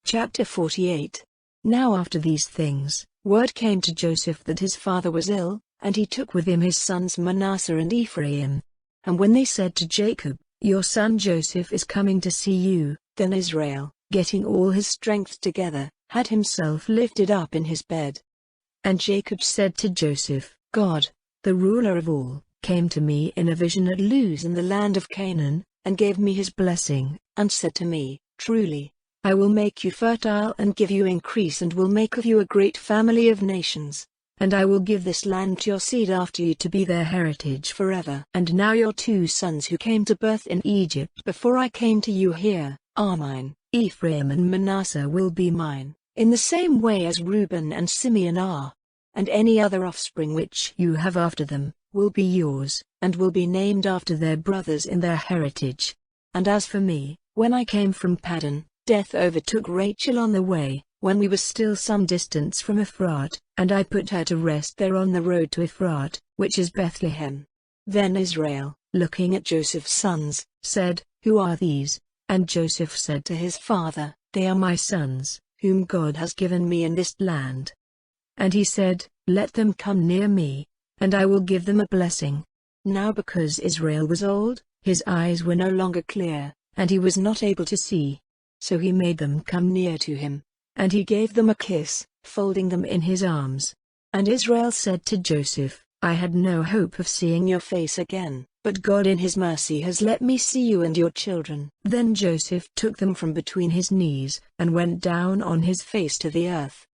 Chapter 48. Now after these things, word came to Joseph that his father was ill, and he took with him his sons Manasseh and Ephraim. And when they said to Jacob, "Your son Joseph is coming to see you," then Israel, getting all his strength together, had himself lifted up in his bed. And Jacob said to Joseph, "God, the ruler of all, came to me in a vision at Luz in the land of Canaan, and gave me his blessing, and said to me, Truly, I will make you fertile and give you increase and will make of you a great family of nations. And I will give this land to your seed after you to be their heritage forever. And now your 2 sons who came to birth in Egypt before I came to you here, are mine. Ephraim and Manasseh will be mine, in the same way as Reuben and Simeon are. And any other offspring which you have after them, will be yours, and will be named after their brothers in their heritage. And as for me, when I came from Paddan, death overtook Rachel on the way, when we were still some distance from Ephrat, and I put her to rest there on the road to Ephrat, which is Bethlehem. Then Israel, looking at Joseph's sons, said, Who are these? And Joseph said to his father, They are my sons, whom God has given me in this land. And he said, Let them come near me, and I will give them a blessing. Now because Israel was old, his eyes were no longer clear, and he was not able to see. So he made them come near to him, and he gave them a kiss, folding them in his arms. And Israel said to Joseph, I had no hope of seeing your face again, but God in his mercy has let me see you and your children. Then Joseph took them from between his knees, and went down on his face to the earth.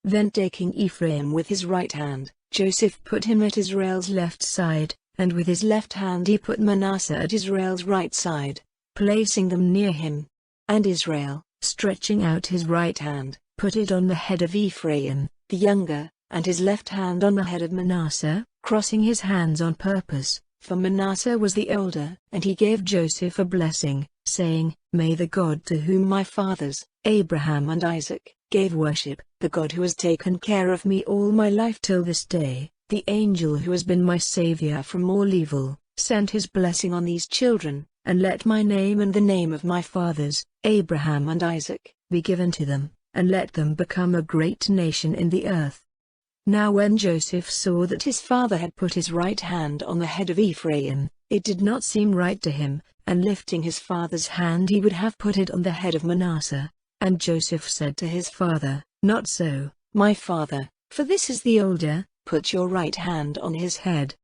Then taking Ephraim with his right hand, Joseph put him at Israel's left side, and with his left hand he put Manasseh at Israel's right side, placing them near him. And Israel, stretching out his right hand, put it on the head of Ephraim, the younger, and his left hand on the head of Manasseh, crossing his hands on purpose, for Manasseh was the older. And he gave Joseph a blessing, saying, May the God to whom my fathers, Abraham and Isaac, gave worship, the God who has taken care of me all my life till this day, the angel who has been my Savior from all evil, send his blessing on these children, and let my name and the name of my fathers, Abraham and Isaac, be given to them, and let them become a great nation in the earth. Now when Joseph saw that his father had put his right hand on the head of Ephraim, it did not seem right to him, and lifting his father's hand he would have put it on the head of Manasseh. And Joseph said to his father, Not so, my father, for this is the older, put your right hand on his head.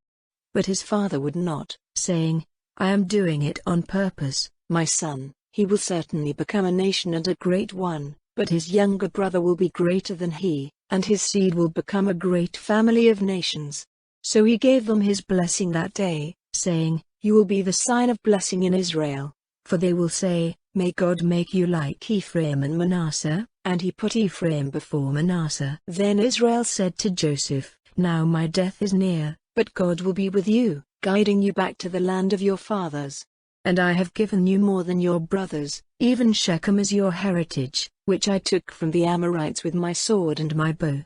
But his father would not, saying, I am doing it on purpose, my son. He will certainly become a nation and a great one, but his younger brother will be greater than he, and his seed will become a great family of nations. So he gave them his blessing that day, saying, You will be the sign of blessing in Israel. For they will say, May God make you like Ephraim and Manasseh, and he put Ephraim before Manasseh. Then Israel said to Joseph, Now my death is near, but God will be with you, guiding you back to the land of your fathers. And I have given you more than your brothers, even Shechem as your heritage, which I took from the Amorites with my sword and my bow.